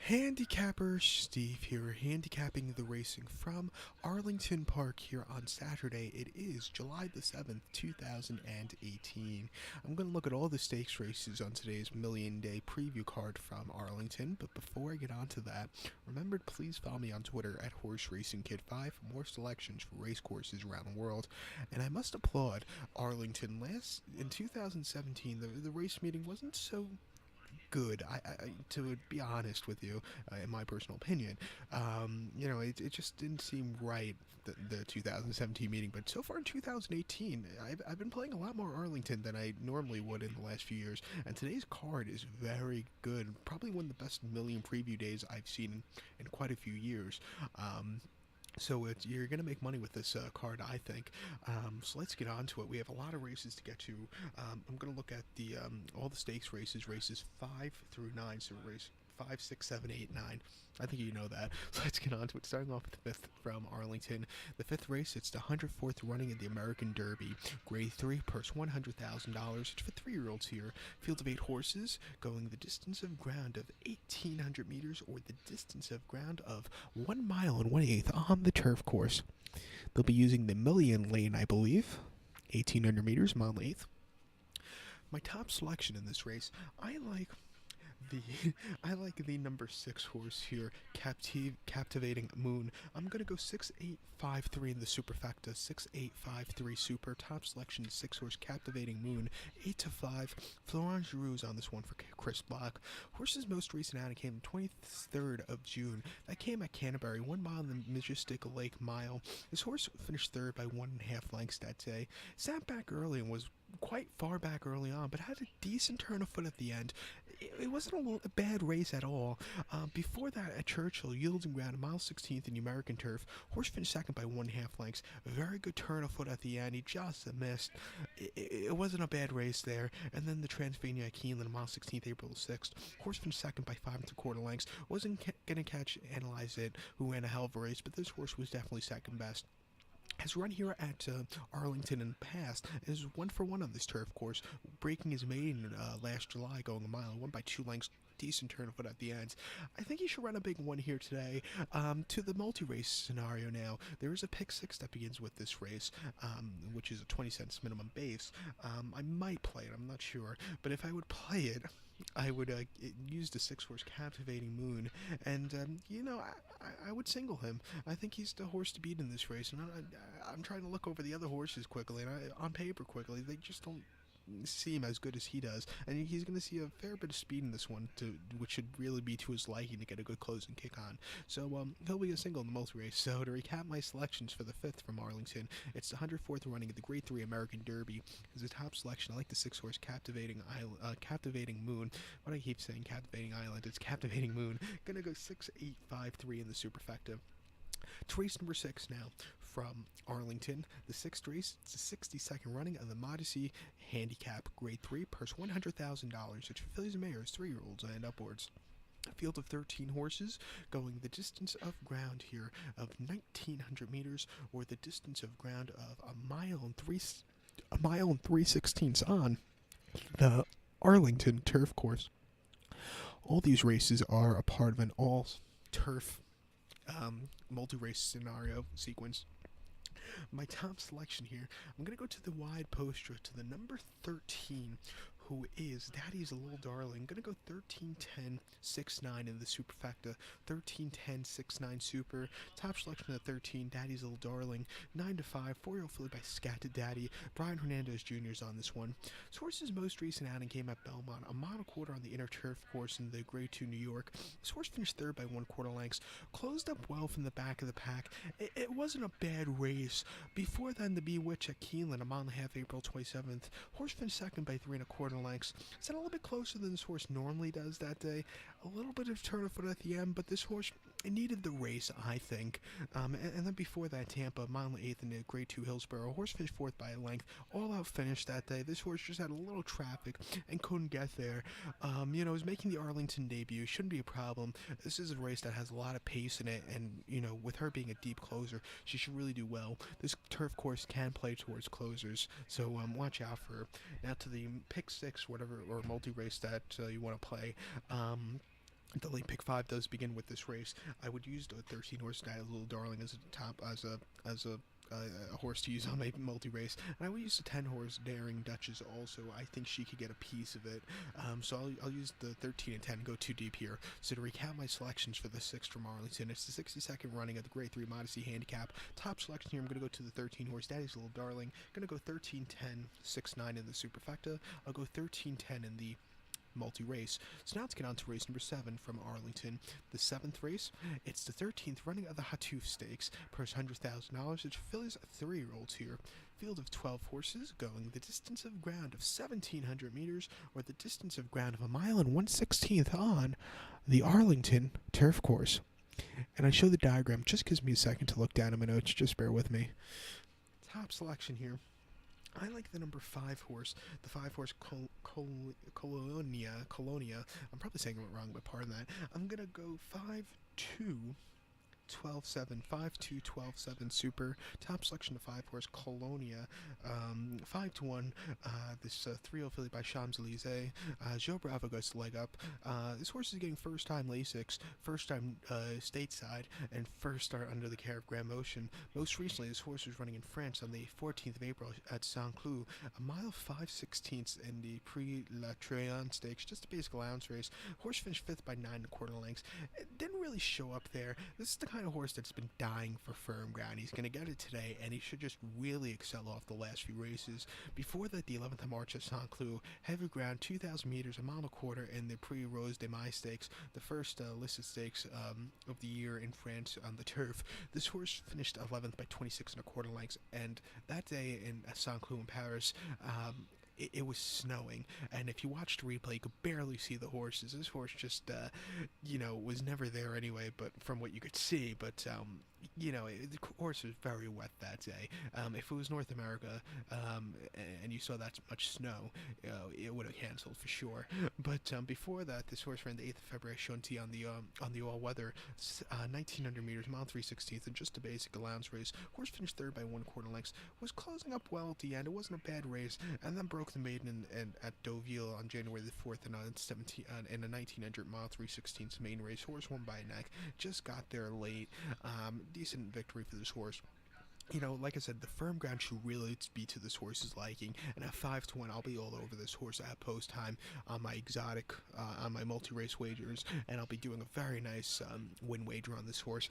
Handicapper Steve here, handicapping the racing from Arlington Park here on Saturday. It is July the 7th, 2018. I'm going to look at all the stakes races on today's Million Day preview card from Arlington, but before I get on to that, remember to please follow me on Twitter at Horse Racing Kid 5 for more selections for race courses around the world. And I must applaud Arlington. In 2017, the race meeting wasn't so good. To be honest with you, in my personal opinion, it just didn't seem right, the 2017 meeting. But so far in 2018, I've been playing a lot more Arlington than I normally would in the last few years, and today's card is very good. Probably one of the best million preview days I've seen in quite a few years. You're going to make money with this card, I think. So let's get on to it. We have a lot of races to get to. I'm going to look at the all the stakes races 5 through 9. So race 5, 6, 7, 8, 9. I think you know that. So let's get on to it. Starting off with the 5th from Arlington. The 5th race, it's the 104th running in the American Derby. Grade 3, purse $100,000. It's for 3-year-olds here. Field of 8 horses, going the distance of ground of 1,800 meters or the distance of ground of 1 mile and 1/8 on the turf course. They'll be using the Million Lane, I believe. 1,800 meters, mile and 1/8. My top selection in this race, I like the I like the number 6 horse here, Captivating Moon. I'm gonna go 6-8-5-3 in the superfecta. 6-8-5-3 super. Top selection is 6 horse Captivating Moon. 8-5. Florent Giroux's on this one for Chris Block. Horse's most recent outing came 23rd of June. That came at Canterbury, 1 mile in the Majestic Lake Mile. This horse finished third by 1.5 lengths that day. Sat back early and was quite far back early on, but had a decent turn of foot at the end. It wasn't a bad race at all. Before that, at Churchill, yielding ground, mile 16th in the American turf, horse finished second by 1.5 lengths. Very good turn of foot at the end. He just missed. It wasn't a bad race there. And then the Transylvania at Keeneland, mile 16th, April 6th. Horse finished second by 5 3/4 lengths. Wasn't going to catch Analyze It, who ran a hell of a race, but this horse was definitely second best. Has run here at Arlington in the past, and is 1-for-1 on this turf course, breaking his maiden last July, going a mile, won by 2 lengths. Decent turn of foot at the end. I think he should run a big one here today. To the multi-race scenario now, there is a pick 6 that begins with this race, which is a 20 cents minimum base. I might play it, I'm not sure, but if I would play it, I would use the 6 horse Captivating Moon, and I would single him. I think he's the horse to beat in this race, and I'm trying to look over the other horses quickly, and on paper quickly, they just don't seem as good as he does, and he's going to see a fair bit of speed in this one, which should really be to his liking to get a good closing kick on. So he'll be a single in the multi-race. So to recap my selections for the 5th from Arlington, it's the 104th running of the Grade 3 American Derby. As a top selection, I like the 6 horse Captivating Moon. Why do I keep saying Captivating Island? It's Captivating Moon. Gonna go 6-8-5-3 in the superfecta. To race number 6 now from Arlington. The 6th race, it's the 62nd running of the Modesty Handicap, Grade 3, purse $100,000. It's for fillies and mares, 3-year-olds and upwards. A field of 13 horses, going the distance of ground here of 1,900 meters, or the distance of ground of a mile and 3/16 on the Arlington turf course. All these races are a part of an all-turf multi-race scenario sequence. My top selection here, I'm going to go to the wide poster, to the number 13, who is Daddy's a Little Darling. I'm going to go 13-10-6-9 in the superfecta. 13-10-6-9 super. Top selection of 13, Daddy's a Little Darling. 9-5, 4-year-old filly by Scatted Daddy. Brian Hernandez Jr. is on this one. This horse's most recent outing came at Belmont, a mile quarter on the inner turf course in the Grade 2 New York. This horse finished third by 1/4 lengths. Closed up well from the back of the pack. It wasn't a bad race. Before then, the Bewitch at Keeneland, a mile and a half, April 27th. Horse finished second by 3 1/4 lengths. It's a little bit closer than this horse normally does that day. A little bit of turn of foot at the end, but this horse, it needed the race, I think. And then before that, Tampa, mile and 1/8 in the Grade 2 Hillsborough. Horse finished fourth by a length. All out finish that day. This horse just had a little traffic and couldn't get there. It was making the Arlington debut. Shouldn't be a problem. This is a race that has a lot of pace in it, and, with her being a deep closer, she should really do well. This turf course can play towards closers, so watch out for her. Now to the pick 6, whatever, or multi-race that you want to play. The late pick five does begin with this race. I would use the 13 horse Dial Little Darling as a top as a horse to use on my multi race, and I would use the 10 horse Daring Duchess also. I think she could get a piece of it, so I'll use the 13 and 10 and go too deep here. So to recap my selections for the 6th from Arlington, it's the 62nd running of the Grade 3 Modesty Handicap. Top selection here, I'm going to go to the 13 horse Daddy's Little Darling. I'm going to go 13 10 6 9 in the superfecta. I'll go 13 10 in the multi-race. So now let's get on to race number 7 from Arlington. The 7th race, it's the 13th running of the Hatuf Stakes, purse $100,000. It's fillies 3-year-olds here. Field of 12 horses going the distance of ground of 1,700 meters, or the distance of ground of 1.116 on the Arlington turf course. And I show the diagram, just gives me a second to look down at my notes, just bear with me. Top selection here. I like the number 5 horse, the 5 horse Colonia. I'm probably saying it wrong, but pardon that. I'm going to go 5-2. 12-7, 5-2, 12-7 super. Top selection of 5 horse Colonia, 5-1. This 3-0 filly by Champs-Élysées. Joe Bravo goes to leg up. This horse is getting first time Lasix, first time stateside, and first start under the care of Grand Motion. Most recently, this horse was running in France on the 14th of April at Saint-Cloud, a mile 5/16 in the Prix La Triomphe Stakes, just a basic allowance race. Horse finished 5th by 9 1/4 lengths. It didn't really show up there. This is the kind of horse that's been dying for firm ground. He's going to get it today, and he should just really excel off the last few races. Before that, the 11th of March at Saint-Cloud, heavy ground, 2,000 meters, a mile and a quarter in the Prix Rose de Mai Stakes, the first listed stakes of the year in France on the turf. This horse finished 11th by 26 1/4 lengths, and that day in Saint-Cloud in Paris, it was snowing, and if you watched the replay, you could barely see the horses. This horse just, was never there anyway, but from what you could see, but, the horse was very wet that day. If it was North America, and you saw that much snow, it would have canceled for sure. But before that, this horse ran the 8th of February Shunti on the all-weather, 1,900 meters, mile 3/16, and just a basic allowance race. Horse finished 3rd by 1/4 lengths, was closing up well at the end. It wasn't a bad race, and then broke the maiden at Deauville on January the 4th in a 1900 mile 3/16 main race. Horse won by a neck, just got there late. Decent victory for this horse. Like I said, the firm ground should really be to this horse's liking, and at 5-1, I'll be all over this horse at post time on my exotic, on my multi-race wagers, and I'll be doing a very nice win wager on this horse.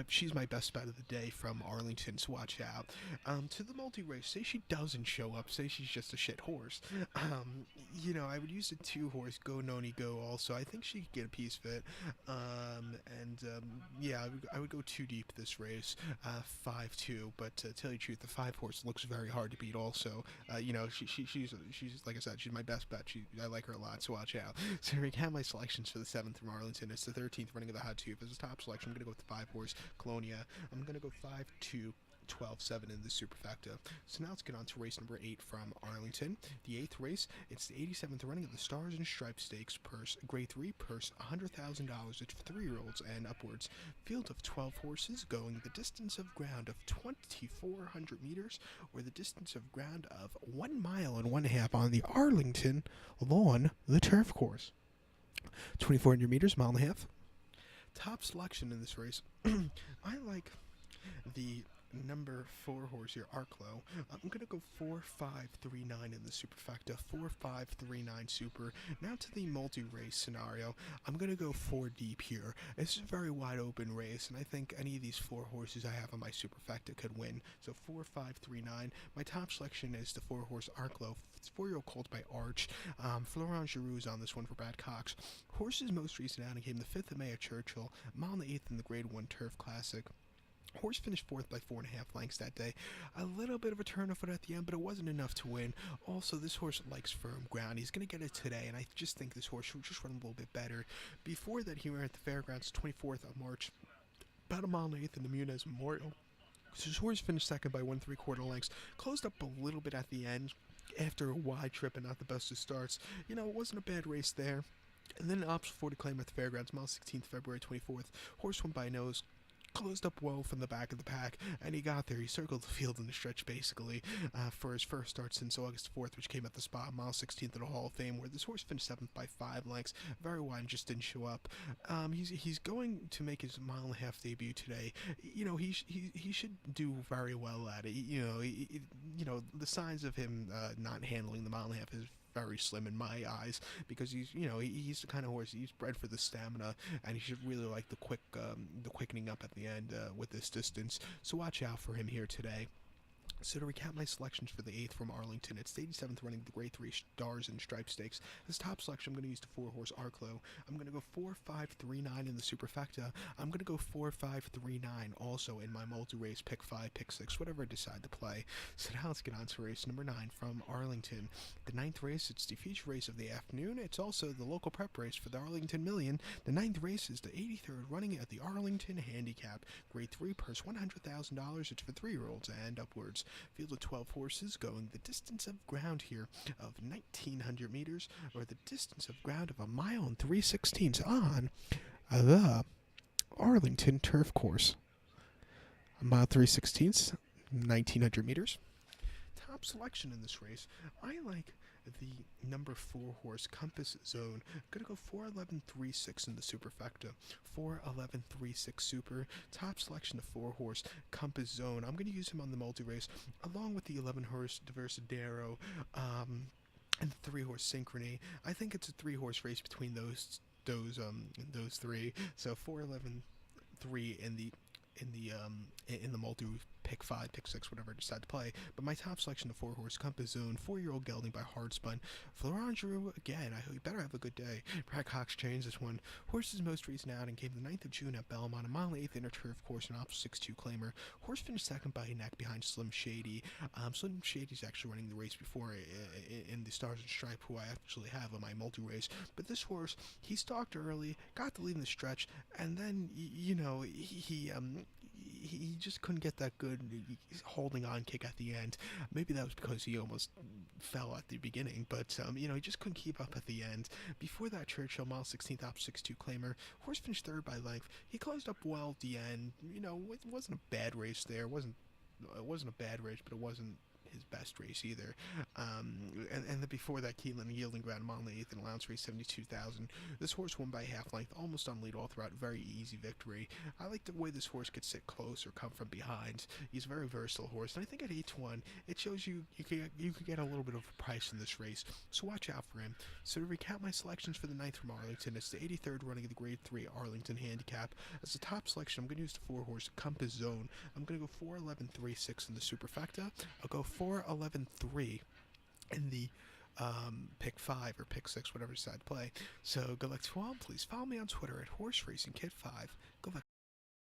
She's my best bet of the day from Arlington, so watch out. To the multi-race, say she doesn't show up, say she's just a shit horse. I would use the 2 horse Go Noni Go also. I think she could get a piece of it. I would go too deep this race, 5-2. But to tell you the truth, the 5 horse looks very hard to beat also. She's like I said, she's my best bet. I like her a lot, so watch out. So I have my selections for the 7th from Arlington. It's the 13th running of the Hot Tube. As a top selection, I'm going to go with the 5 horse Colonia. I'm going to go 5-2. 12-7 in the superfecta. So now let's get on to race number 8 from Arlington. The 8th race, it's the 87th running of the Stars and Stripes Stakes purse, grade 3 purse, $100,000. It's for 3-year-olds and upwards. Field of 12 horses going the distance of ground of 2,400 meters, or the distance of ground of 1 mile and 1/2 on the Arlington lawn, the turf course. 2,400 meters, mile and a half. Top selection in this race. I like the number 4 horse here, Arklow. I'm going to go 4-5-3-9 in the superfecta, 4-5-3-9 super. Now to the multi-race scenario, I'm going to go 4 deep here. This is a very wide open race, and I think any of these 4 horses I have on my superfecta could win. So 4-5-3-9. My top selection is the 4 horse Arklow. It's 4-year-old colt by Arch. Florent Giroux is on this one for Brad Cox. Horse's most recent outing came the 5th of May at Churchill, mile and 8th in the Grade 1 Turf Classic. Horse finished 4th by 4.5 lengths that day. A little bit of a turn of foot at the end, but it wasn't enough to win. Also, this horse likes firm ground. He's going to get it today, and I just think this horse should just run a little bit better. Before that, he ran at the Fairgrounds 24th of March, about a mile and 8th in the Muniz Memorial. So his horse finished 2nd by 1 3/4 lengths. Closed up a little bit at the end after a wide trip and not the best of starts. It wasn't a bad race there. And then Ops 40 claim at the Fairgrounds, mile 16th, February 24th. Horse won by nose. closed up well from the back of the pack, and he got there. He circled the field in the stretch, basically, for his first start since August 4th, which came at the spot, mile 16th in the Hall of Fame, where this horse finished 7th by 5 lengths, very wide, and just didn't show up. He's going to make his mile and a half debut today. He should do very well at it. The signs of him not handling the mile and a half is very slim in my eyes, because he's the kind of horse, he's bred for the stamina, and he should really like the quickening up at the end with this distance. So watch out for him here today. So to recap my selections for the 8th from Arlington, it's the 87th running the Grade 3 Stars and Stripes Stakes. This top selection, I'm going to use the 4-horse Arklow. I'm going to go 4-5-3-9 in the Superfecta. I'm going to go 4-5-3-9 also in my multi-race, pick 5, pick 6, whatever I decide to play. So now let's get on to race number 9 from Arlington. The 9th race, it's the feature race of the afternoon. It's also the local prep race for the Arlington Million. The 9th race is the 83rd running at the Arlington Handicap. Grade 3 purse $100,000. It's for 3-year-olds and upwards. Field of 12 horses going the distance of ground here of 1,900 meters, or the distance of ground of 1 mile and 3/16 on the Arlington Turf Course. 1 mile 3/16, 1,900 meters. Top selection in this race, I like the number 4 horse Compass Zone. I'm going to go 4-11-3-6 in the Superfecta. 4-11-3-6 Super. Top selection of 4 horse Compass Zone. I'm going to use him on the multi-race, along with the 11 horse Diversadero, and the 3 horse Synchrony. I think it's a 3 horse race between those 3. So 4-11-3 in the multi, pick 5, pick 6, whatever I decide to play. But my top selection, the 4 horse Compass Zone, 4-year-old gelding by Hardspun. Florent Giroux, again, he better have a good day. Brad Cox changed this one. Horse's most recent outing came the 9th of June at Belmont, a mile 8th inner turf course, an opposite 6-2 claimer. Horse finished 2nd by a neck behind Slim Shady. Slim Shady's actually running the race before in the Stars and Stripe, who I actually have on my multi-race. But this horse, he stalked early, got the lead in the stretch, and then, he just couldn't get that good holding on kick at the end. Maybe that was because he almost fell at the beginning, but he just couldn't keep up at the end. Before that, Churchill, mile 16th, op 6-2 claimer. Horse finished 3rd by length. He closed up well at the end. It wasn't a bad race there. It wasn't a bad race, but it wasn't his best race either. And then before that, Keelan yielding ground, mile 8th, and allowance race 72,000. This horse won by half length, almost on lead all throughout. Very easy victory. I like the way this horse could sit close or come from behind. He's a very versatile horse, and I think at 8-1, it shows you could get a little bit of a price in this race. So watch out for him. So to recap my selections for the 9th from Arlington, it's the 83rd running of the Grade 3 Arlington Handicap. As the top selection, I'm going to use the 4 horse Compass Zone. I'm going to go 4-11-3-6 in the Superfecta. I'll go 4-11-3 in the pick 5 or pick 6, whatever you decide to play. So good luck to all. Please follow me on Twitter at HorseRacingKid5. Good luck.